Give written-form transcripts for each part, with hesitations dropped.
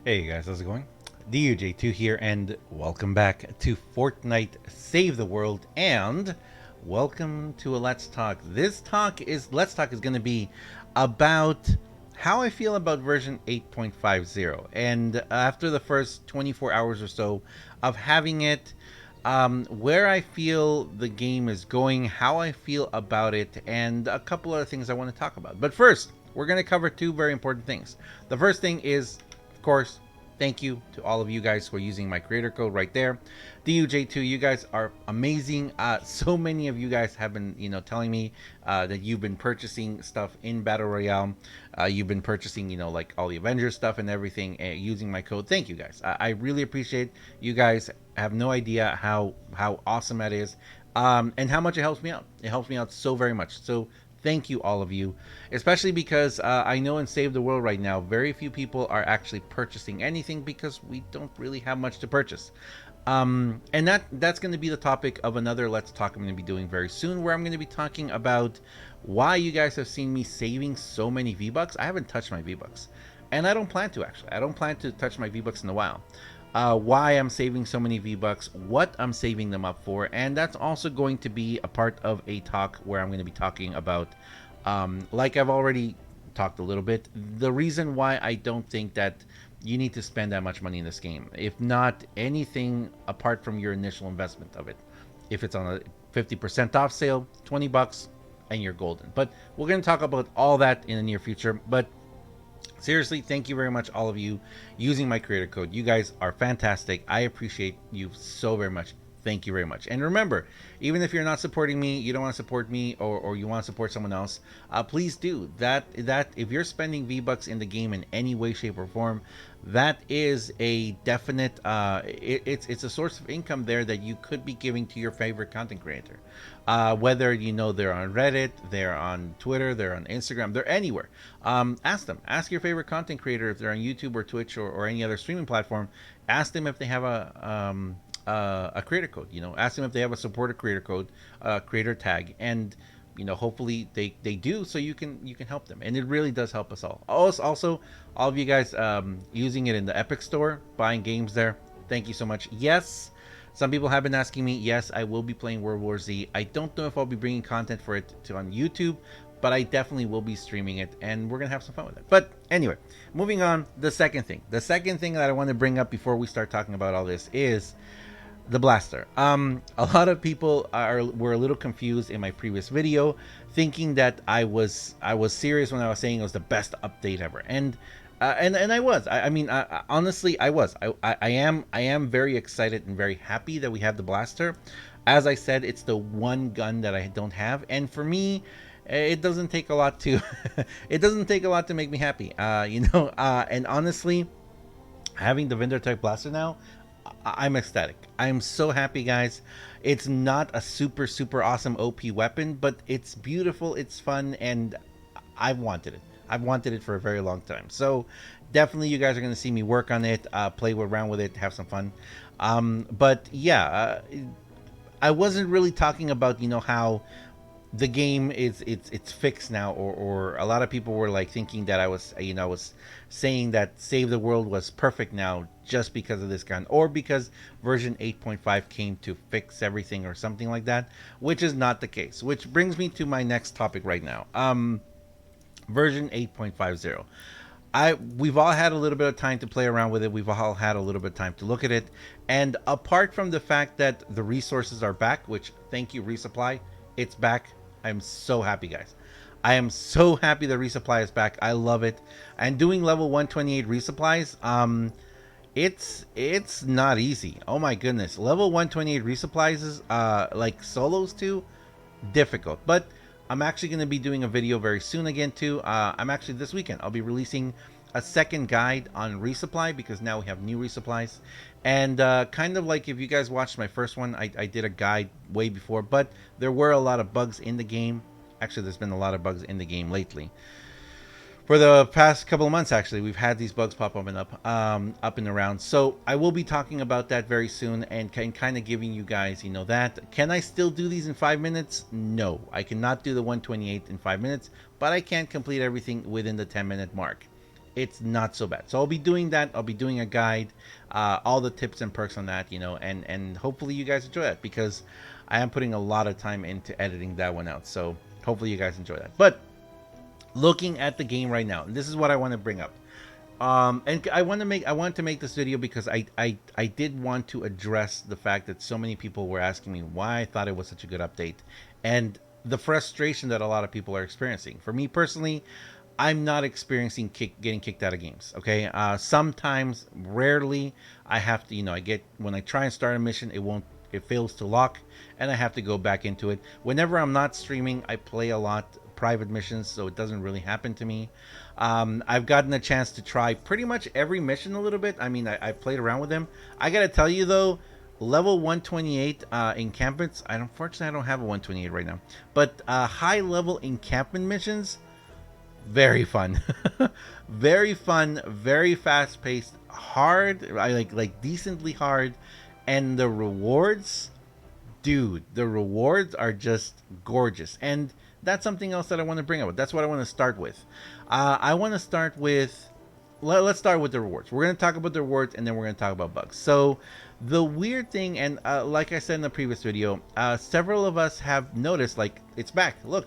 Hey guys, how's it going? DUJ2 here, and welcome back to Fortnite Save the World, and welcome to a Let's Talk. Let's Talk is going to be about how I feel about version 8.50, and after the first 24 hours or so of having it, where I feel the game is going, how I feel about it, and a couple other things I want to talk about. But first, we're going to cover two very important things. The first thing is, of course, thank you to all of you guys who are using my creator code right there. DUJ2, you guys are amazing. So many of you guys have been, telling me that you've been purchasing stuff in Battle Royale. You've been purchasing, like all the Avengers stuff and everything using my code. Thank you guys. I really appreciate you guys. Have no idea how awesome that is, and how much it helps me out. It helps me out so very much. So thank you, all of you, especially because I know in Save the World right now, very few people are actually purchasing anything because we don't really have much to purchase. And that's going to be the topic of another Let's Talk I'm going to be doing very soon, where I'm going to be talking about why you guys have seen me saving so many V-Bucks. I haven't touched my V-Bucks, and I don't plan to actually. I don't plan to touch my V-Bucks in a while. Why I'm saving so many V-Bucks, what I'm saving them up for, and that's also going to be a part of a talk where I'm going to be talking about, like I've already talked a little bit, the reason why I don't think that you need to spend that much money in this game, if not anything apart from your initial investment of it. If it's on a 50% off sale, 20 bucks, and you're golden. But we're going to talk about all that in the near future. But seriously, thank you very much, all of you using my creator code. You guys are fantastic. I appreciate you so very much. Thank you very much. And remember, even if you're not supporting me, you don't want to support me, or you want to support someone else, please do that. If you're spending V-Bucks in the game in any way, shape, or form, that is a definite, it's a source of income there that you could be giving to your favorite content creator. Whether they're on Reddit, they're on Twitter, they're on Instagram, they're anywhere. Ask them. Ask your favorite content creator if they're on YouTube or Twitch or any other streaming platform. Ask them if they have a creator code. Ask them if they have a supporter creator code, creator tag, and hopefully they do, so you can help them, and it really does help us all. Also, all of you guys using it in the Epic Store, buying games there, thank you so much. Yes, some people have been asking me. Yes, I will be playing World War Z. I don't know if I'll be bringing content for it to on YouTube, but I definitely will be streaming it, and we're gonna have some fun with it. But anyway, moving on. The second thing that I want to bring up before we start talking about all this is the blaster. A lot of people were a little confused in my previous video, thinking that I was serious when I was saying it was the best update ever, and I was. Honestly, I was. I am very excited and very happy that we have the blaster. As I said, it's the one gun that I don't have, and for me, it doesn't take a lot to it doesn't take a lot to make me happy. And honestly, having the Vendor type blaster now, I'm ecstatic. I'm so happy, guys. It's not a super awesome OP weapon, but it's beautiful, it's fun, and I've wanted it. I've wanted it for a very long time. So definitely you guys are going to see me work on it, play around with it, have some fun. But yeah, I wasn't really talking about, how the game is it's fixed now, or a lot of people were like thinking that I was saying that Save the World was perfect now just because of this gun, or because version 8.5 came to fix everything or something like that, which is not the case. Which brings me to my next topic right now. Version 8.50. We've all had a little bit of time to play around with it. We've all had a little bit of time to look at it, and apart from the fact that the resources are back, which thank you resupply, it's back. I'm so happy, guys. I am so happy the resupply is back. I love it. And doing level 128 resupplies, it's not easy. Oh my goodness. Level 128 resupplies is like solos too, difficult. But I'm actually going to be doing a video very soon again too. I'm actually this weekend I'll be releasing a second guide on resupply, because now we have new resupplies. And kind of like if you guys watched my first one, I did a guide way before, but there were a lot of bugs in the game. Actually, there's been a lot of bugs in the game lately. For the past couple of months, actually, we've had these bugs pop up and around. So I will be talking about that very soon, and kind of giving you guys, that. Can I still do these in 5 minutes? No, I cannot do the 128 in 5 minutes, but I can complete everything within the 10-minute mark. it's not so bad. So I'll be doing that. I'll be doing a guide, all the tips and perks on that, and hopefully you guys enjoy that, because I am putting a lot of time into editing that one out. So hopefully you guys enjoy that. But looking at the game right now, this is what I want to bring up. And I want to make this video because I did want to address the fact that so many people were asking me why I thought it was such a good update, and the frustration that a lot of people are experiencing. For me personally, I'm not experiencing getting kicked out of games. Okay, sometimes, rarely, I have to. I get, when I try and start a mission, it fails to lock, and I have to go back into it. Whenever I'm not streaming, I play a lot private missions, so it doesn't really happen to me. I've gotten a chance to try pretty much every mission a little bit. I mean, I played around with them. I gotta tell you though, level 128 encampments. Unfortunately, I don't have a 128 right now, but high level encampment missions, very fun. Very fun, very fast paced, hard. I like decently hard, and the rewards, dude, the rewards are just gorgeous. And that's something else that I want to bring up. That's what I want to start with. I want to start with, let's start with the rewards. We're going to talk about the rewards, and then we're going to talk about bugs. So the weird thing, and like I said in the previous video, several of us have noticed, like, it's back. Look,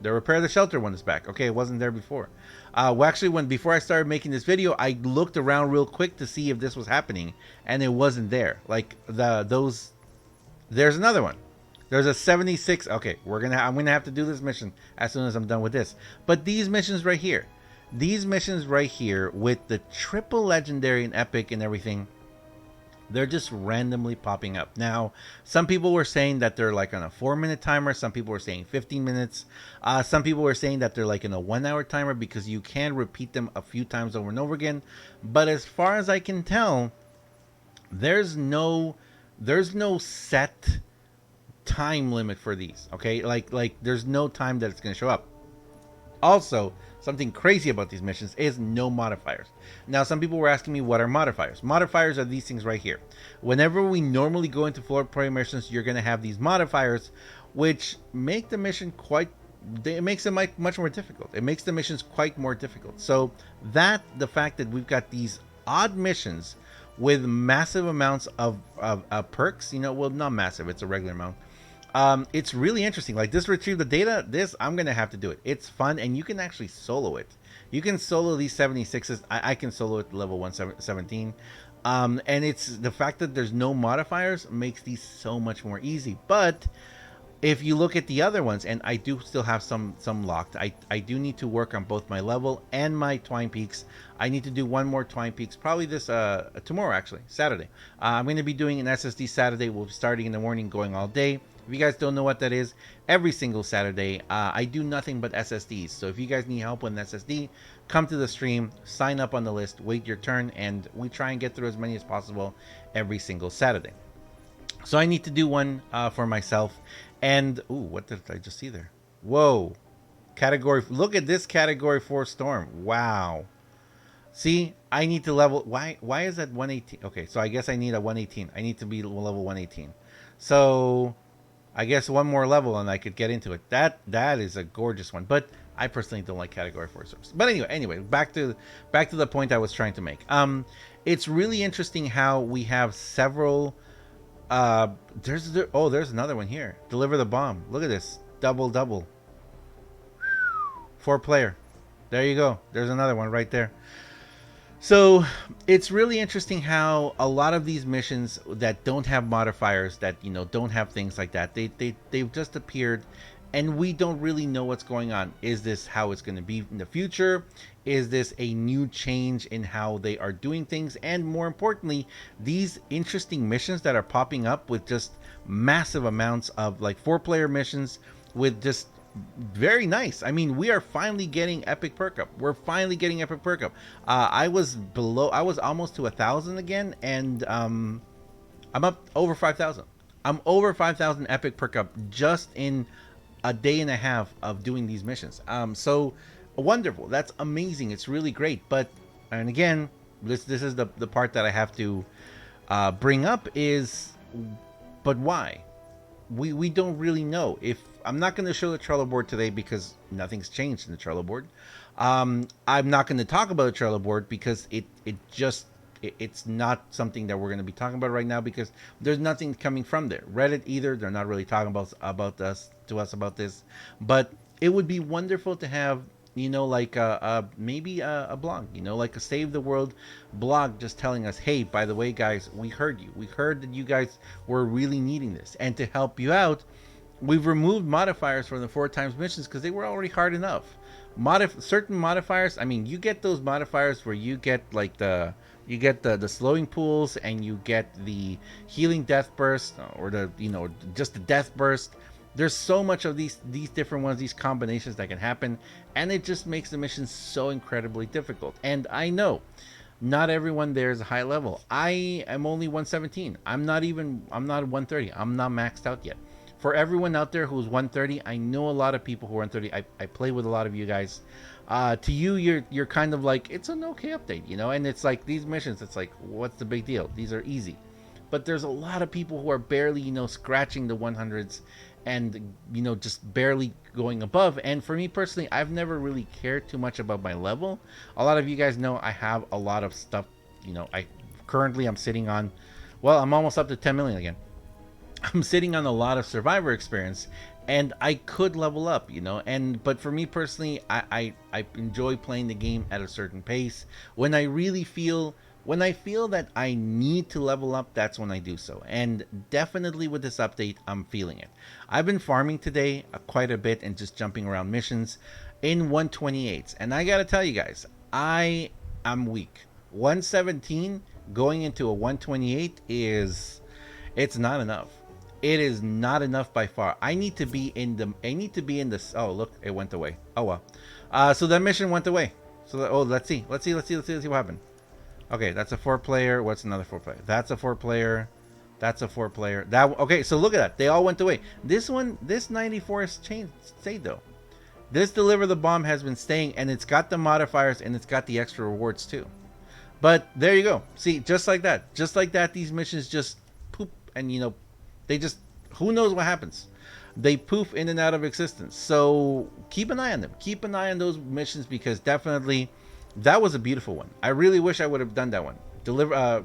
the repair the shelter one is back. Okay, it wasn't there before. Well, actually, before I started making this video, I looked around real quick to see if this was happening, and it wasn't there. Like there's another one. There's a 76. Okay, I'm gonna have to do this mission as soon as I'm done with this. But these missions right here, with the triple legendary and epic and everything, they're just randomly popping up. Now, some people were saying that they're like on a 4-minute timer. Some people were saying 15 minutes. Some people were saying that they're like in a 1-hour timer, because you can repeat them a few times over and over again. But as far as I can tell, there's no set time limit for these. Okay, like there's no time that it's going to show up. Also, something crazy about these missions is no modifiers. Now, some people were asking me, what are modifiers? Modifiers are these things right here. Whenever we normally go into floor play missions, you're going to have these modifiers, which make the mission it makes it much more difficult. It makes the missions quite more difficult. So the fact that we've got these odd missions with massive amounts of perks, well, not massive, it's a regular amount. It's really interesting. Like this retrieve the data, I'm gonna have to do it. It's fun, and you can actually solo it. You can solo these 76s. I can solo it level 117. And it's the fact that there's no modifiers makes these so much more easy. But if you look at the other ones, and I do still have some locked, I do need to work on both my level and my Twine peaks. I need to do one more Twine peaks, probably this tomorrow, actually, Saturday. I'm going to be doing an SSD Saturday. We'll be starting in the morning, going all day. If you guys don't know what that is, every single Saturday, I do nothing but SSDs. So if you guys need help with an SSD, come to the stream, sign up on the list, wait your turn, and we try and get through as many as possible every single Saturday. So I need to do one for myself. And, ooh, what did I just see there? Whoa. Look at this category 4 storm. Wow. See, I need to level, why is that 118? Okay, so I guess I need a 118. I need to be level 118. So I guess one more level and I could get into it. That is a gorgeous one. But I personally don't like category 4 storms. But anyway, back to the point I was trying to make. It's really interesting how we have several. There's another one here. Deliver the bomb. Look at this. Double. 4-player. There you go. There's another one right there. So it's really interesting how a lot of these missions that don't have modifiers, that don't have things like that, they've just appeared, and we don't really know what's going on. Is this how it's going to be in the future? Is this a new change in how they are doing things? And more importantly, these interesting missions that are popping up with just massive amounts of like 4-player missions with just very nice. I mean, we are finally getting epic perk up. We're finally getting epic perk up. I was almost to 1,000 again, and I'm up over 5,000. I'm over 5,000 epic perk up just in a day and a half of doing these missions. So wonderful. That's amazing. It's really great. And again, this is the part that I have to bring up is, but why? We don't really know. If I'm not going to show the Trello board today because nothing's changed in the Trello board. I'm not going to talk about the trailer board because it's not something that we're going to be talking about right now because there's nothing coming from there. Reddit either, they're not really talking about us to us about this, but it would be wonderful to have, like maybe a blog, like a Save the World blog, just telling us, hey, by the way, guys, we heard you. We heard that you guys were really needing this, and to help you out, we've removed modifiers from the 4 times missions because they were already hard enough. Certain modifiers, I mean, you get those modifiers where you get like the slowing pools, and you get the healing death burst, or the just the death burst. There's so much of these different ones, these combinations that can happen, and it just makes the missions so incredibly difficult. And I know not everyone there is a high level. I am only 117. I'm not 130. I'm not maxed out yet. For everyone out there who's 130, I know a lot of people who are 130. I play with a lot of you guys. To you, you're kind of like, it's an okay update, and it's like these missions, it's like, what's the big deal? These are easy. But there's a lot of people who are barely, scratching the 100s, and just barely going above. And for me personally, I've never really cared too much about my level. A lot of you guys know I have a lot of stuff. I'm sitting on, well, I'm almost up to 10 million again. I'm sitting on a lot of survivor experience, and I could level up, but for me personally, I enjoy playing the game at a certain pace. When I feel that I need to level up, that's when I do so. And definitely with this update, I'm feeling it. I've been farming today quite a bit and just jumping around missions in 128s. And I gotta tell you guys, I am weak. 117 going into a 128 it's not enough. It is not enough by far. I need to be in the. Oh, look, it went away. Oh well. So that mission went away. So let's see what happened. Okay, that's a 4-player. What's another 4-player? That's a 4-player. That's a 4-player. Okay. So look at that. They all went away. This 94 is stayed though. This deliver the bomb has been staying, and it's got the modifiers, and it's got the extra rewards too. But there you go. See, just like that. These missions just poop, and they just, who knows what happens. They poof in and out of existence. So keep an eye on them. Keep an eye on those missions, because definitely that was a beautiful one. I really wish I would have done that one.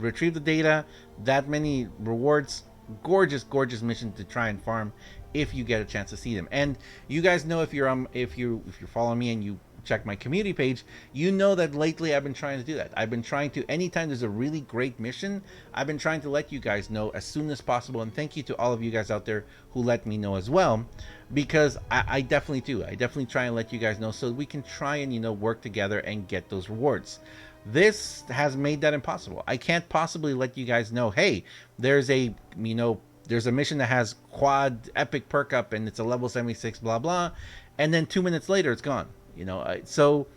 Retrieve the data, that many rewards, gorgeous mission to try and farm if you get a chance to see them. And you guys know, if you're following me and you check my community page, you know that lately I've been trying to do that. I've been trying to, anytime there's a really great mission, I've been trying to let you guys know as soon as possible. And thank you to all of you guys out there who let me know as well, because I definitely do. I definitely try and let you guys know so we can try and work together and get those rewards. This has made that impossible. I can't possibly let you guys know, hey, there's a mission that has quad epic perk up and it's a level 76 blah blah, and then 2 minutes later it's gone. So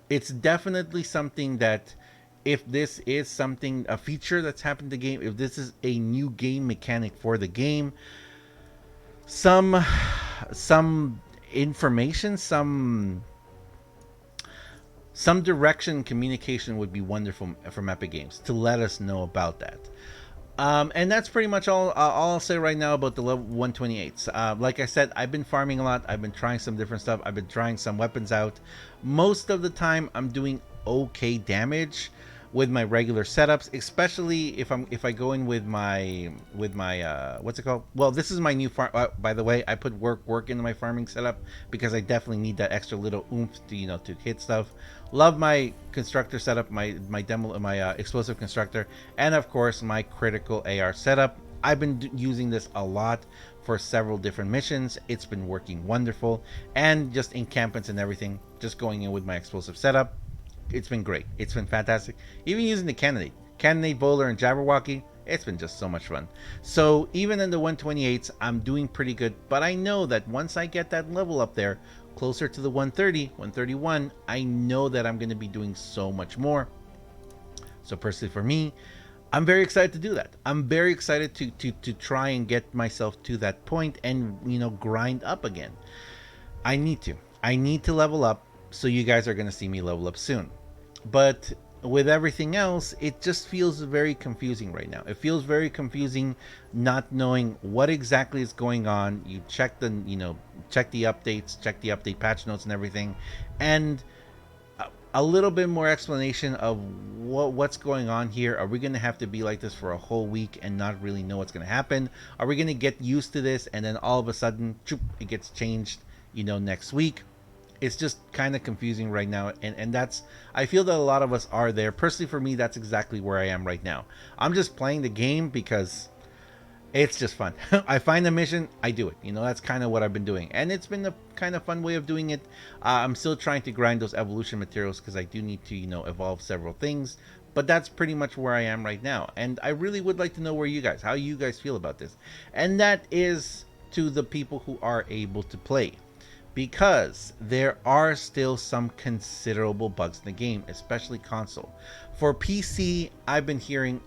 it's definitely something that, if this is something, a feature that's happened to the game, if this is a new game mechanic for the game, some information, some direction, communication would be wonderful from Epic Games to let us know about that. And that's pretty much all I'll say right now about the level 128s. Like I said, I've been farming a lot. I've been trying some different stuff. I've been trying some weapons out. Most of the time, I'm doing okay damage with my regular setups, especially if I go in with my what's it called? Well, this is my new farm. By the way, I put work into my farming setup because I definitely need that extra little oomph to hit stuff. Love my constructor setup, my explosive constructor, and of course my critical AR setup. I've been using this a lot for several different missions. It's been working wonderful, and just encampments and everything. Just going in with my explosive setup. It's been great. It's been fantastic. Even using the cannonade, bowler, and jabberwocky, it's been just so much fun. So even in the 128s, I'm doing pretty good. But I know that once I get that level up there, closer to the 130, 131, I know that I'm going to be doing so much more. So personally for me, I'm very excited to do that. I'm very excited to try and get myself to that point and, grind up again. I need to level up. So you guys are going to see me level up soon. But with everything else, it just feels very confusing right now. It feels very confusing not knowing what exactly is going on. You check the updates, check the update patch notes and everything, and a little bit more explanation of what's going on here. Are we going to have to be like this for a whole week and not really know what's going to happen? Are we going to get used to this and then all of a sudden, choop, it gets changed, next week? It's just kind of confusing right now, and that's, I feel that a lot of us are there. Personally, for me, that's exactly where I am right now. I'm just playing the game because it's just fun. I find a mission, I do it. That's kind of what I've been doing. And it's been a kind of fun way of doing it. I'm still trying to grind those evolution materials because I do need to, evolve several things. But that's pretty much where I am right now. And I really would like to know how you guys feel about this. And that is to the people who are able to play. Because there are still some considerable bugs in the game, especially console. For PC, I've been hearing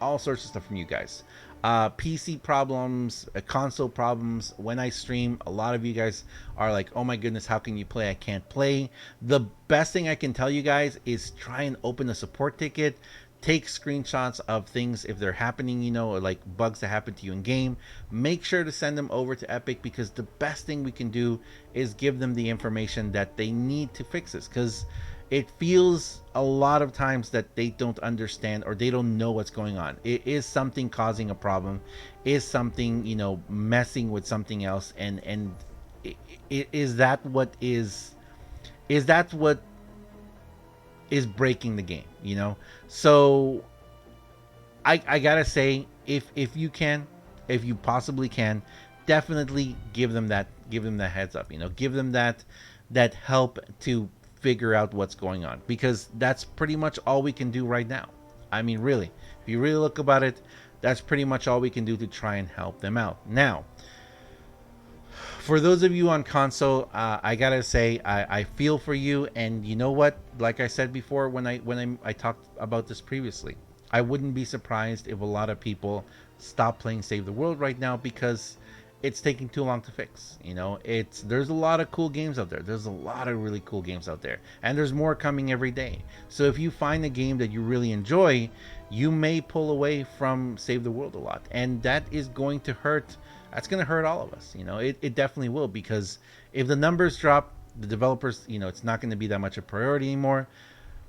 all sorts of stuff from you guys. PC problems, console problems. When I stream, a lot of you guys are like, oh my goodness, how can you play? I can't play. The best thing I can tell you guys is try and open a support ticket. Take screenshots of things if they're happening, or like bugs that happen to you in game. Make sure to send them over to Epic, because the best thing we can do is give them the information that they need to fix this, because it feels a lot of times that they don't understand or they don't know what's going on. It is something causing a problem, is something, messing with something else, and is that what is breaking the game. So I gotta say, if you possibly can, definitely give them that heads up. Give them that help to figure out what's going on, because that's pretty much all we can do right now. I mean, really, if you really look about it, that's pretty much all we can do to try and help them out. Now, for those of you on console, I gotta say, I feel for you. And you know what? Like I said before, when I talked about this previously, I wouldn't be surprised if a lot of people stop playing Save the World right now because it's taking too long to fix. There's a lot of cool games out there. There's a lot of really cool games out there, and there's more coming every day. So if you find a game that you really enjoy, you may pull away from Save the World a lot, and that is going to hurt. That's going to hurt all of us. It definitely will, because if the numbers drop, the developers, it's not going to be that much a priority anymore,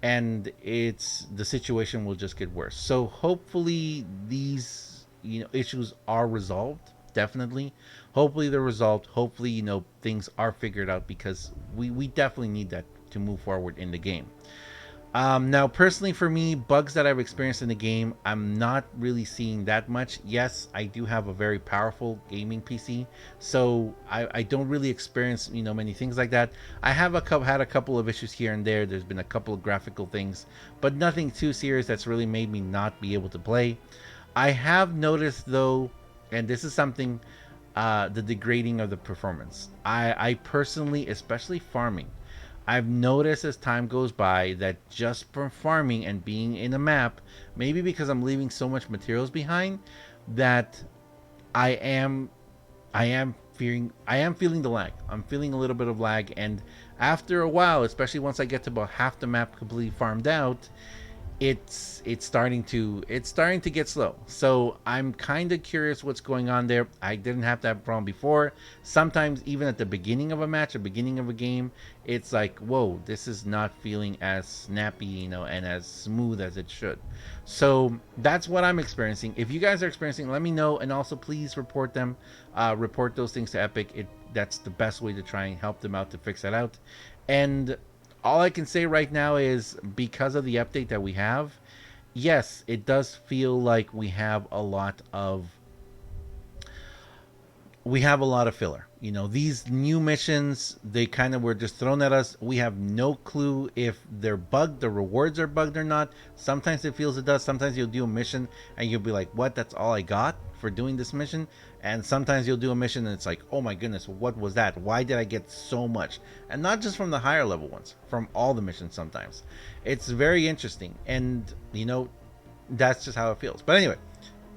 and the situation will just get worse. So hopefully these, issues are resolved. Definitely. Hopefully they're resolved. Hopefully, things are figured out, because we definitely need that to move forward in the game. Now, personally, for me, bugs that I've experienced in the game, I'm not really seeing that much. Yes, I do have a very powerful gaming PC, so I don't really experience, many things like that. I have had a couple of issues here and there. There's been a couple of graphical things, but nothing too serious that's really made me not be able to play. I have noticed, though, and this is something, the degrading of the performance. I personally, especially farming, I've noticed as time goes by that just from farming and being in a map, maybe because I'm leaving so much materials behind, that I am feeling the lag. I'm feeling a little bit of lag, and after a while, especially once I get to about half the map completely farmed out, it's starting to get slow. So I'm kind of curious what's going on there. I didn't have that problem before. Sometimes even at the beginning of a match, the beginning of a game, it's like, whoa, this is not feeling as snappy, and as smooth as it should. So that's what I'm experiencing. If you guys are experiencing, let me know, and also please report them. Report those things to Epic. That's the best way to try and help them out to fix that out. And all I can say right now is, because of the update that we have, yes, it does feel like we have a lot of filler. These new missions, they kind of were just thrown at us. We have no clue if they're bugged, the rewards are bugged or not. Sometimes it feels it does. Sometimes you'll do a mission and you'll be like, what? That's all I got for doing this mission? And sometimes you'll do a mission and it's like, oh my goodness, what was that? Why did I get so much? And not just from the higher level ones, from all the missions sometimes. It's very interesting. And, that's just how it feels. But anyway,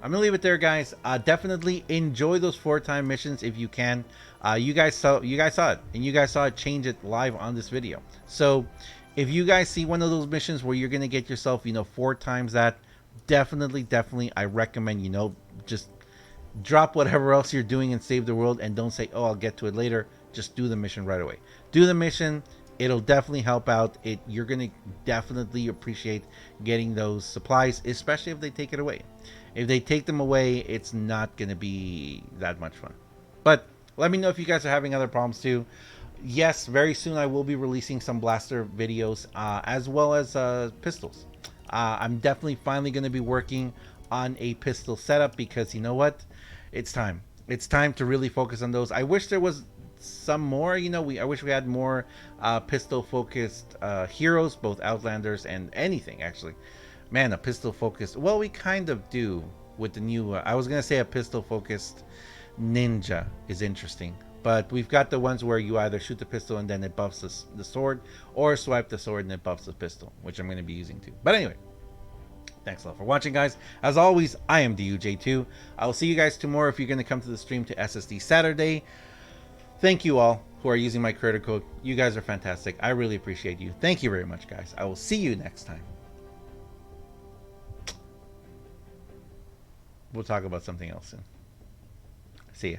I'm gonna leave it there, guys. Definitely enjoy those 4-time missions if you can. You guys saw it, and you guys saw it change it live on this video. So if you guys see one of those missions where you're gonna get yourself, 4 times that, definitely, I recommend, just drop whatever else you're doing and Save the World, and don't say, oh, I'll get to it later. Just do the mission right away. Do the mission, It'll definitely help out. You're gonna definitely appreciate getting those supplies, especially if they take it away. If they take them away, it's not gonna be that much fun. But let me know if you guys are having other problems too. Yes, very soon I will be releasing some blaster videos, as well as pistols. I'm definitely finally going to be working on a pistol setup, because you know what? It's time. It's time to really focus on those. I wish there was some more. I wish we had more pistol focused heroes, both Outlanders and anything actually. Man, a pistol focused. Well, we kind of do with the new. I was gonna say a pistol focused ninja is interesting, but we've got the ones where you either shoot the pistol and then it buffs the sword, or swipe the sword and it buffs the pistol, which I'm going to be using too. But anyway, thanks a lot for watching, guys. As always, I am DUJ2. I will see you guys tomorrow if you're going to come to the stream to SSD Saturday. Thank you all who are using my creator code. You guys are fantastic. I really appreciate you. Thank you very much, guys. I will see you next time. We'll talk about something else soon. See ya.